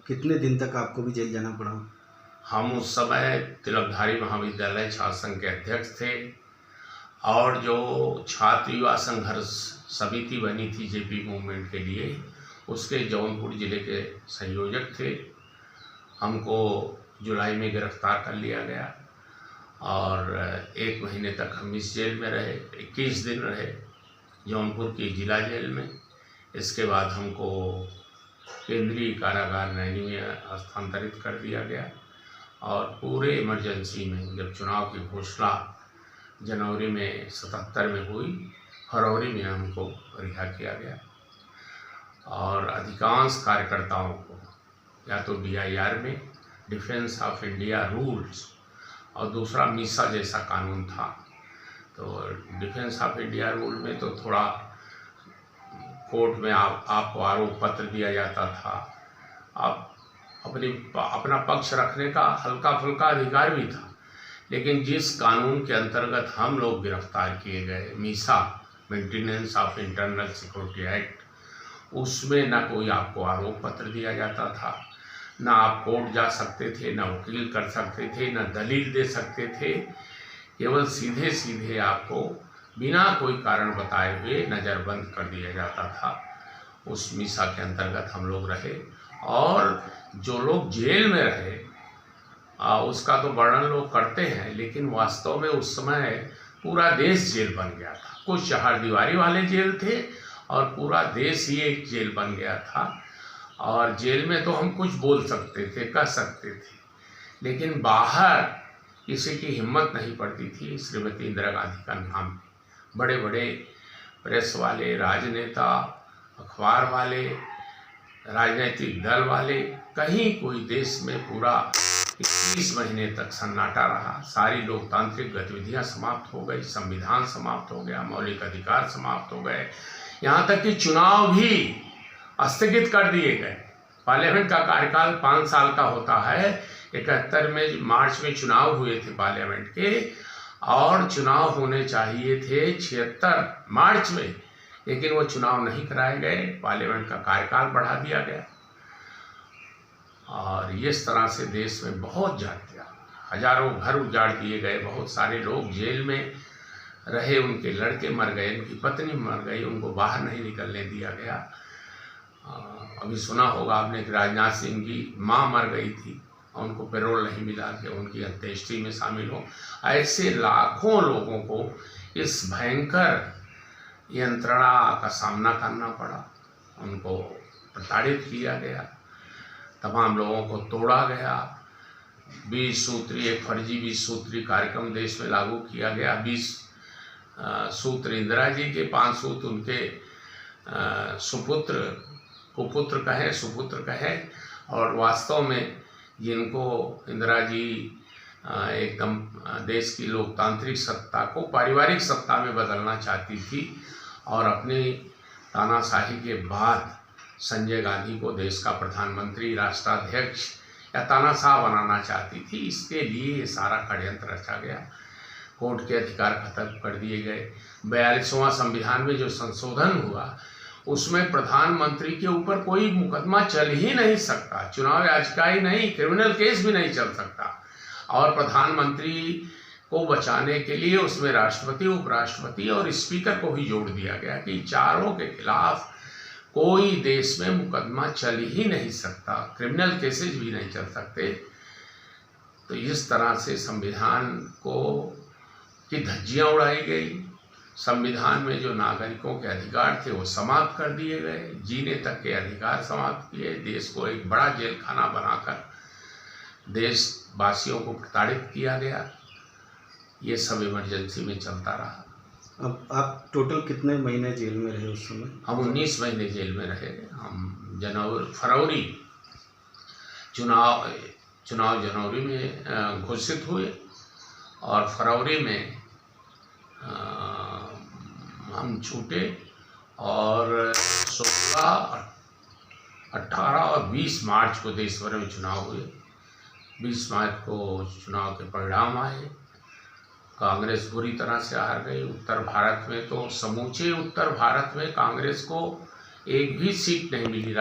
कितने दिन तक आपको भी जेल जाना पड़ा? हम उस समय तिलकधारी महाविद्यालय छात्र संघ के अध्यक्ष थे और जो छात्र युवा संघर्ष समिति बनी थी जेपी मूवमेंट के लिए, उसके जौनपुर जिले के संयोजक थे। हमको जुलाई में गिरफ्तार कर लिया गया और 1 महीने तक हम इस जेल में रहे। 21 दिन रहे जौनपुर की जिला जेल में। इसके बाद हमको केंद्रीय कारागार नैनी में स्थानांतरित कर दिया गया और पूरे इमरजेंसी में जब चुनाव की घोषणा जनवरी में 77 में हुई, फरवरी में हमको रिहा किया गया और अधिकांश कार्यकर्ताओं को या तो DIR में डिफेंस ऑफ इंडिया रूल्स और दूसरा मीसा जैसा कानून था। तो डिफेंस ऑफ इंडिया रूल में तो थोड़ा कोर्ट में आपको आरोप पत्र दिया जाता था, आप अपना पक्ष रखने का हल्का फुल्का अधिकार भी था। लेकिन जिस कानून के अंतर्गत हम लोग गिरफ्तार किए गए, Misa maintenance of internal security act, उसमें ना कोई आपको आरोप पत्र दिया जाता था, ना आप कोर्ट जा सकते थे, ना वकील कर सकते थे, ना दलील दे सकते थे। केवल सीधे सीधे आपको बिना कोई कारण बताए हुए नज़रबंद कर दिया जाता था। उस मीसा के अंतर्गत हम लोग रहे और जो लोग जेल में रहे उसका तो वर्णन लोग करते हैं, लेकिन वास्तव में उस समय पूरा देश जेल बन गया था। कुछ चहारदीवारी वाले जेल थे और पूरा देश ही एक जेल बन गया था। और जेल में तो हम कुछ बोल सकते थे, कह सकते थे, लेकिन बाहर किसी की हिम्मत नहीं पड़ती थी। श्रीमती इंदिरा गांधी का नाम बड़े बड़े प्रेस वाले, राजनेता, अखबार वाले, राजनीतिक दल वाले, कहीं कोई देश में पूरा 21 महीने तक सन्नाटा रहा। सारी लोकतांत्रिक गतिविधियां समाप्त हो गई, संविधान समाप्त हो गया, मौलिक अधिकार समाप्त हो गए, यहाँ तक कि चुनाव भी स्थगित कर दिए गए। पार्लियामेंट का कार्यकाल 5 साल का होता है। 71 में मार्च में चुनाव हुए थे पार्लियामेंट के और चुनाव होने चाहिए थे 76 मार्च में, लेकिन वो चुनाव नहीं कराए गए। पार्लियामेंट का कार्यकाल बढ़ा दिया गया और इस तरह से देश में बहुत जातियाँ, हजारों घर उजाड़ दिए गए, बहुत सारे लोग जेल में रहे, उनके लड़के मर गए, उनकी पत्नी मर गई, उनको बाहर नहीं निकलने दिया गया। अभी सुना होगा आपने कि राजनाथ सिंह की माँ मर गई थी और उनको पैरोल नहीं मिला कि उनकी अंत्येष्टि में शामिल हो। ऐसे लाखों लोगों को इस भयंकर यंत्रणा का सामना करना पड़ा, उनको प्रताड़ित किया गया, तमाम लोगों को तोड़ा गया। 20 सूत्री, एक फर्जी 20 सूत्री कार्यक्रम देश में लागू किया गया। 20 सूत्र इंदिरा जी के, 5 सूत्र उनके सुपुत्र, कुपुत्र कहे, सुपुत्र कहे, और वास्तव में जिनको इंदिरा जी एकदम देश की लोकतांत्रिक सत्ता को पारिवारिक सत्ता में बदलना चाहती थी और अपनी तानाशाही के बाद संजय गांधी को देश का प्रधानमंत्री, राष्ट्राध्यक्ष या तानाशाह बनाना चाहती थी। इसके लिए ये सारा षड्यंत्र रचा गया। कोर्ट के अधिकार खत्म कर दिए गए। 42वां संविधान में जो संशोधन हुआ उसमें प्रधानमंत्री के ऊपर कोई मुकदमा चल ही नहीं सकता, चुनाव याचिका ही नहीं, क्रिमिनल केस भी नहीं चल सकता। और प्रधानमंत्री को बचाने के लिए उसमें राष्ट्रपति, उपराष्ट्रपति और स्पीकर को भी जोड़ दिया गया कि चारों के खिलाफ कोई देश में मुकदमा चल ही नहीं सकता, क्रिमिनल केसेस भी नहीं चल सकते। तो इस तरह से संविधान को की धज्जियां उड़ाई गई। संविधान में जो नागरिकों के अधिकार थे वो समाप्त कर दिए गए, जीने तक के अधिकार समाप्त किए। देश को एक बड़ा जेल खाना बनाकर देशवासियों को प्रताड़ित किया गया। ये सब इमरजेंसी में चलता रहा। अब आप टोटल कितने महीने जेल में रहे उस समय? हम 19 महीने जेल में रहे। हम फरवरी चुनाव जनवरी में घोषित हुए और फरवरी में हम छूटे और 16, 18 और 20 मार्च को देश भर में चुनाव हुए। 20 मार्च को चुनाव के परिणाम आए। कांग्रेस बुरी तरह से हार गई। उत्तर भारत में तो समूचे उत्तर भारत में कांग्रेस को एक भी सीट नहीं मिली।